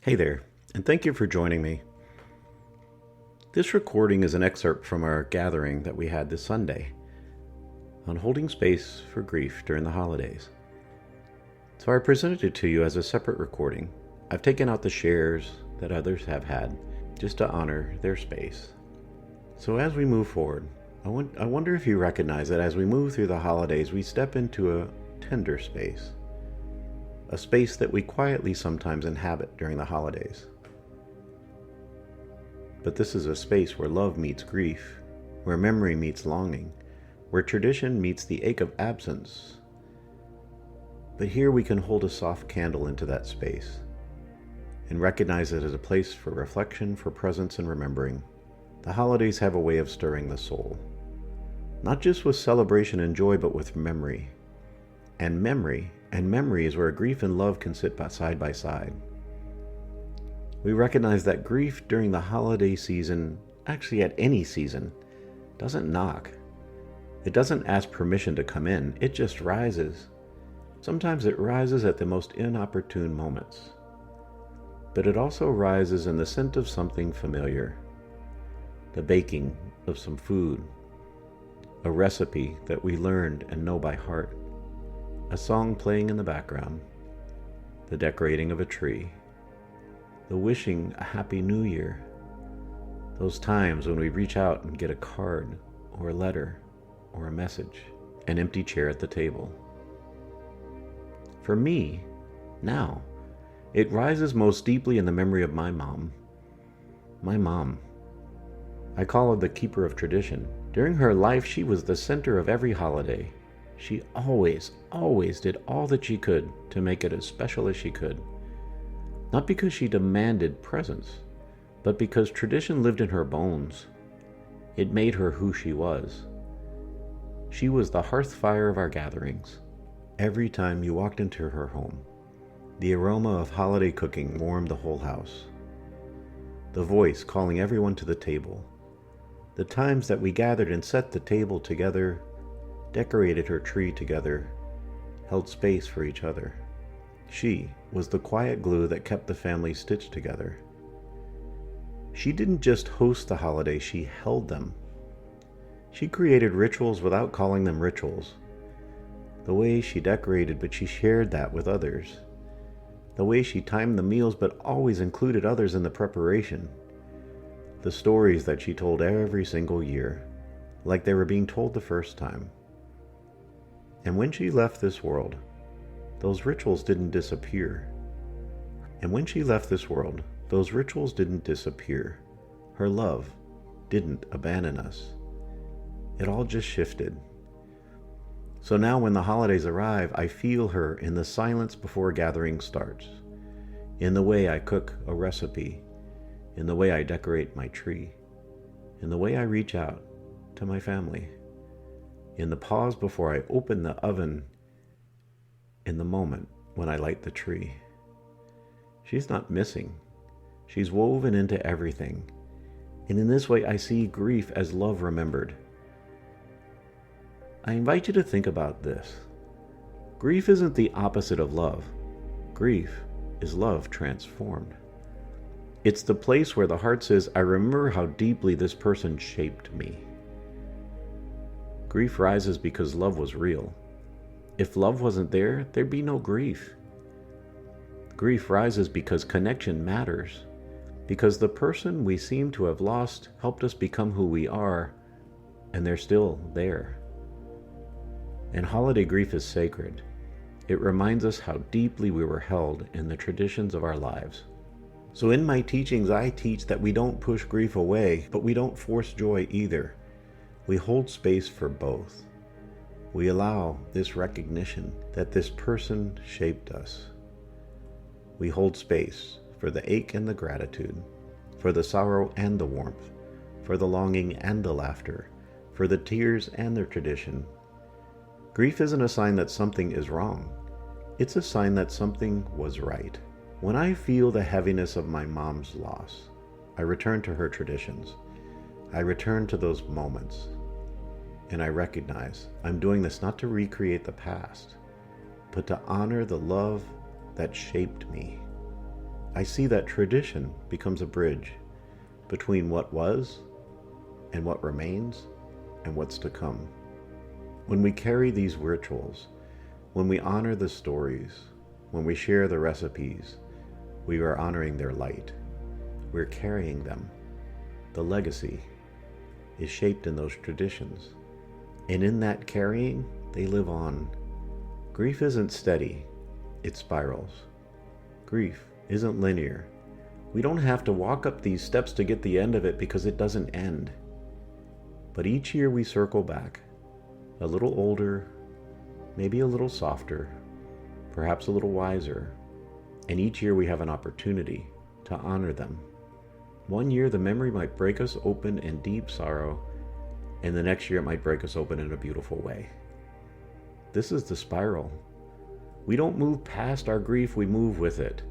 Hey there, and thank you for joining me. This recording is an excerpt from our gathering that we had this Sunday on holding space for grief during the holidays. So I presented it to you as a separate recording. I've taken out the shares that others have had just to honor their space. So as we move forward, I wonder if you recognize that as we move through the holidays, we step into a tender space. A space that we quietly sometimes inhabit during the holidays. But this is a space where love meets grief, where memory meets longing, where tradition meets the ache of absence. But here we can hold a soft candle into that space and recognize it as a place for reflection, for presence, and remembering. The holidays have a way of stirring the soul, not just with celebration and joy, but with memory. And memory is where grief and love can sit side by side. We recognize that grief during the holiday season, actually at any season, doesn't knock. It doesn't ask permission to come in, it just rises. Sometimes it rises at the most inopportune moments. But it also rises in the scent of something familiar. The baking of some food, a recipe that we learned and know by heart, a song playing in the background, the decorating of a tree, the wishing a happy new year, those times when we reach out and get a card or a letter or a message, an empty chair at the table. For me, now, it rises most deeply in the memory of my mom. My mom. I call her the keeper of tradition. During her life, she was the center of every holiday. She always did all that she could to make it as special as she could. Not because she demanded presence, but because tradition lived in her bones. It made her who she was. She was the hearth fire of our gatherings. Every time you walked into her home, the aroma of holiday cooking warmed the whole house. The voice calling everyone to the table. The times that we gathered and set the table together, decorated her tree together, held space for each other. She was the quiet glue that kept the family stitched together. She didn't just host the holiday, she held them. She created rituals without calling them rituals. The way she decorated, but she shared that with others. The way she timed the meals, but always included others in the preparation. The stories that she told every single year, like they were being told the first time. And when she left this world, those rituals didn't disappear. Her love didn't abandon us. It all just shifted. So now when the holidays arrive, I feel her in the silence before gathering starts, in the way I cook a recipe, in the way I decorate my tree, in the way I reach out to my family, in the pause before I open the oven, in the moment when I light the tree. She's not missing. She's woven into everything. And in this way, I see grief as love remembered. I invite you to think about this. Grief isn't the opposite of love. Grief is love transformed. It's the place where the heart says, I remember how deeply this person shaped me. Grief rises because love was real. If love wasn't there, there'd be no grief. Grief rises because connection matters, because the person we seem to have lost helped us become who we are, and they're still there. And holiday grief is sacred. It reminds us how deeply we were held in the traditions of our lives. So in my teachings, I teach that we don't push grief away, but we don't force joy either. We hold space for both. We allow this recognition that this person shaped us. We hold space for the ache and the gratitude, for the sorrow and the warmth, for the longing and the laughter, for the tears and the tradition. Grief isn't a sign that something is wrong. It's a sign that something was right. When I feel the heaviness of my mom's loss, I return to her traditions. I return to those moments. And I recognize I'm doing this not to recreate the past, but to honor the love that shaped me. I see that tradition becomes a bridge between what was and what remains and what's to come. When we carry these rituals, when we honor the stories, when we share the recipes, we are honoring their light. We're carrying them. The legacy is shaped in those traditions. And in that carrying, they live on. Grief isn't steady, it spirals. Grief isn't linear. We don't have to walk up these steps to get the end of it because it doesn't end. But each year we circle back, a little older, maybe a little softer, perhaps a little wiser, and each year we have an opportunity to honor them. One year the memory might break us open in deep sorrow, and the next year it might break us open in a beautiful way. This is the spiral. We don't move past our grief, we move with it.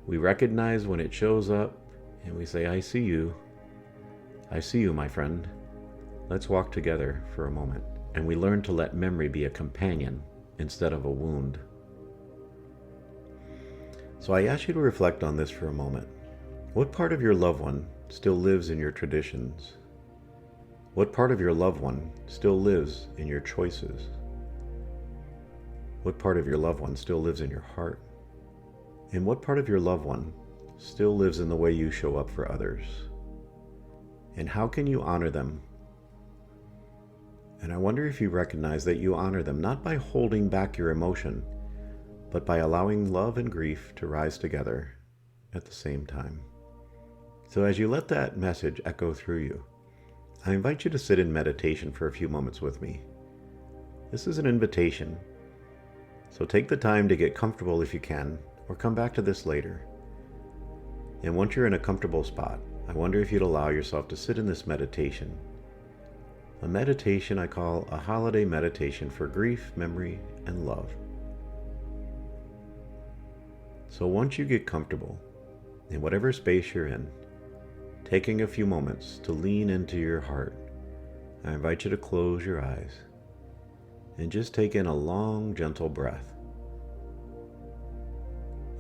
We recognize when it shows up, and we say, I see you. I see you, my friend. Let's walk together for a moment. And we learn to let memory be a companion instead of a wound. So I ask you to reflect on this for a moment. What part of your loved one still lives in your traditions? What part of your loved one still lives in your choices? What part of your loved one still lives in your heart? And what part of your loved one still lives in the way you show up for others? And how can you honor them? And I wonder if you recognize that you honor them not by holding back your emotion, but by allowing love and grief to rise together at the same time. So as you let that message echo through you, I invite you to sit in meditation for a few moments with me. This is an invitation, so take the time to get comfortable if you can, or come back to this later. And once you're in a comfortable spot, I wonder if you'd allow yourself to sit in this meditation. A meditation I call a holiday meditation for grief, memory, and love. So once you get comfortable, in whatever space you're in, taking a few moments to lean into your heart, I invite you to close your eyes and just take in a long, gentle breath.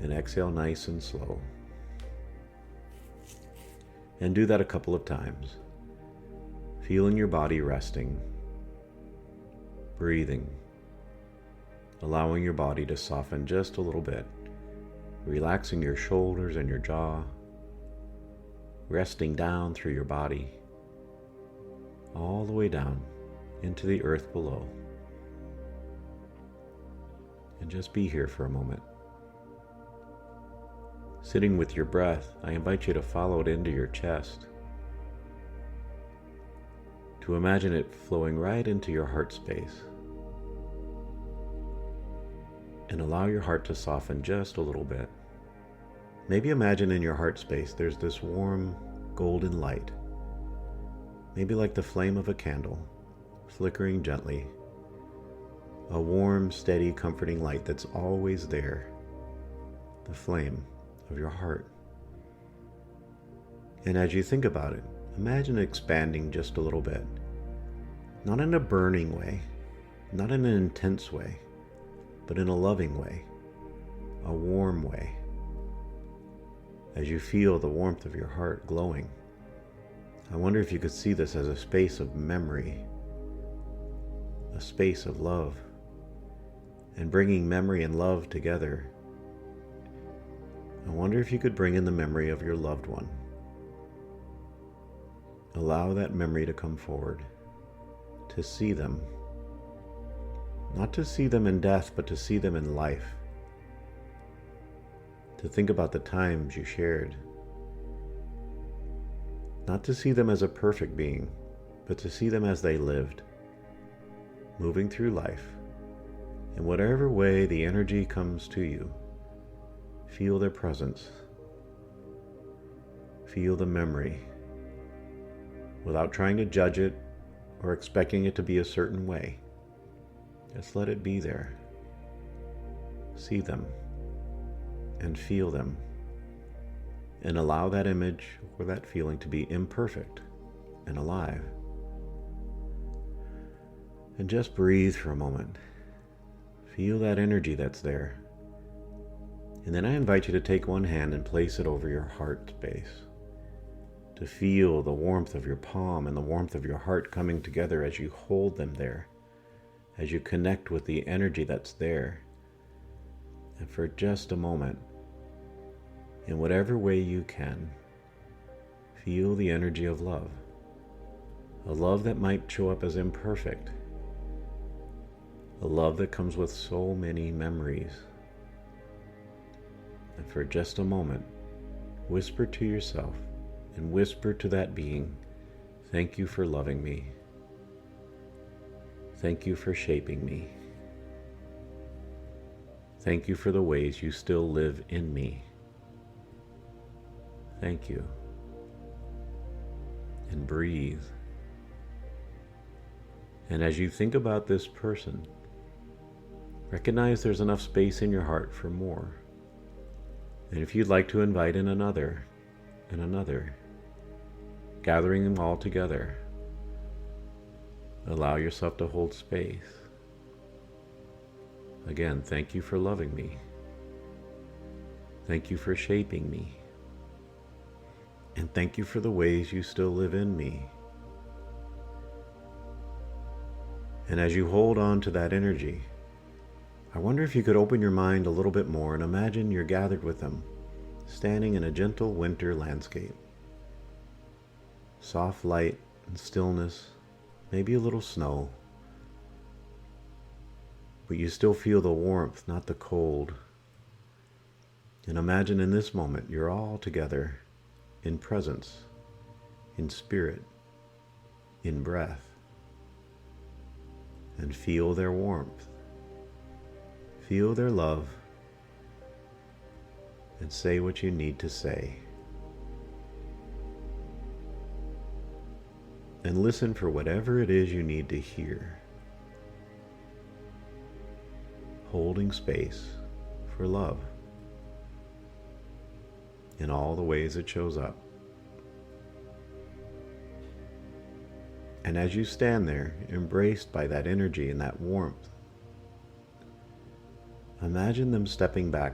And exhale nice and slow. And do that a couple of times. Feeling your body resting, breathing, allowing your body to soften just a little bit, relaxing your shoulders and your jaw, resting down through your body, all the way down into the earth below. And just be here for a moment. Sitting with your breath, I invite you to follow it into your chest, to imagine it flowing right into your heart space, and allow your heart to soften just a little bit. Maybe imagine in your heart space there's this warm golden light, maybe like the flame of a candle, flickering gently, a warm, steady, comforting light that's always there, the flame of your heart. And as you think about it, imagine it expanding just a little bit, not in a burning way, not in an intense way, but in a loving way, a warm way. As you feel the warmth of your heart glowing, I wonder if you could see this as a space of memory, a space of love, and bringing memory and love together. I wonder if you could bring in the memory of your loved one. Allow that memory to come forward, to see them, not to see them in death, but to see them in life, to think about the times you shared, not to see them as a perfect being, but to see them as they lived, moving through life. In whatever way the energy comes to you, feel their presence, feel the memory, without trying to judge it or expecting it to be a certain way. Just let it be there. See them and feel them, and allow that image or that feeling to be imperfect and alive. And just breathe for a moment. Feel that energy that's there. And then I invite you to take one hand and place it over your heart space, to feel the warmth of your palm and the warmth of your heart coming together as you hold them there, as you connect with the energy that's there. And for just a moment, in whatever way you can, feel the energy of love. A love that might show up as imperfect. A love that comes with so many memories. And for just a moment, whisper to yourself and whisper to that being, thank you for loving me. Thank you for shaping me. Thank you for the ways you still live in me. Thank you. And breathe. And as you think about this person, recognize there's enough space in your heart for more. And if you'd like to invite in another and another, gathering them all together, allow yourself to hold space. Again, thank you for loving me. Thank you for shaping me. And thank you for the ways you still live in me. And as you hold on to that energy, I wonder if you could open your mind a little bit more and imagine you're gathered with them, standing in a gentle winter landscape. Soft light and stillness, maybe a little snow, but you still feel the warmth, not the cold. And imagine in this moment you're all together in presence, in spirit, in breath, and feel their warmth, feel their love, and say what you need to say. And listen for whatever it is you need to hear. Holding space for love in all the ways it shows up. And as you stand there, embraced by that energy and that warmth, imagine them stepping back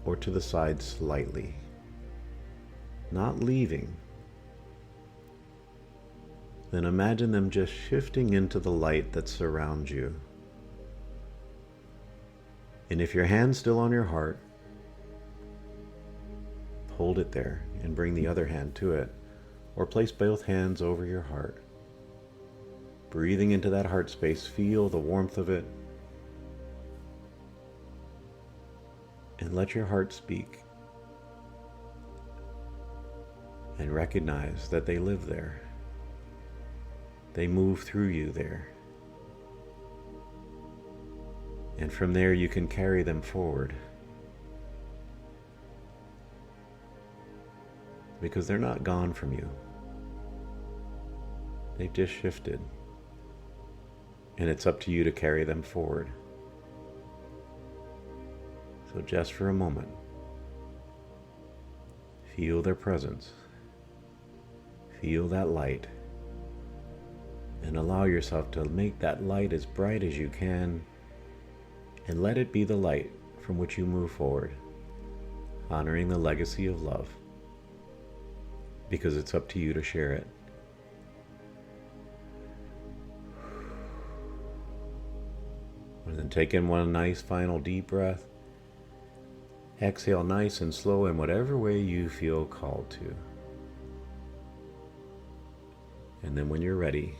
or to the side slightly, not leaving. Then imagine them just shifting into the light that surrounds you. And if your hand's still on your heart, hold it there and bring the other hand to it, or place both hands over your heart. Breathing into that heart space, feel the warmth of it, and let your heart speak. And recognize that they live there. They move through you there. And from there you can carry them forward. Because they're not gone from you. They've just shifted. And it's up to you to carry them forward. So just for a moment, feel their presence. Feel that light. And allow yourself to make that light as bright as you can, and let it be the light from which you move forward, honoring the legacy of love, because it's up to you to share it. And then take in one nice final deep breath. Exhale nice and slow in whatever way you feel called to. And then when you're ready,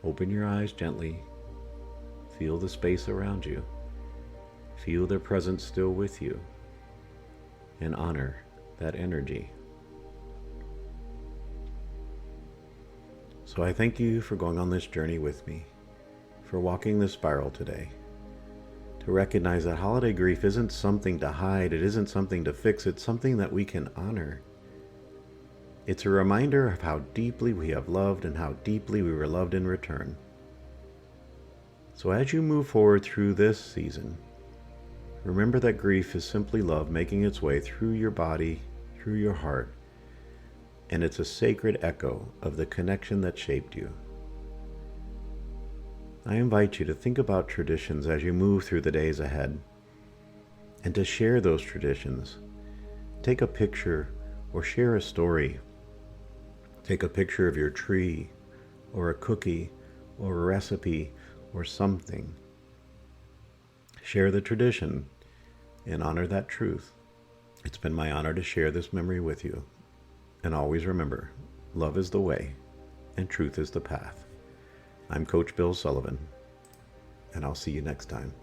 open your eyes gently. Feel the space around you. Feel their presence still with you. And honor that energy. So I thank you for going on this journey with me, for walking this spiral today. To recognize that holiday grief isn't something to hide, it isn't something to fix, it's something that we can honor. It's a reminder of how deeply we have loved and how deeply we were loved in return. So as you move forward through this season, remember that grief is simply love making its way through your body, through your heart, and it's a sacred echo of the connection that shaped you. I invite you to think about traditions as you move through the days ahead, and to share those traditions. Take a picture or share a story. Take a picture of your tree or a cookie or a recipe or something. Share the tradition and honor that truth. It's been my honor to share this memory with you. And always remember, love is the way and truth is the path. I'm Coach Bill Sullivan, and I'll see you next time.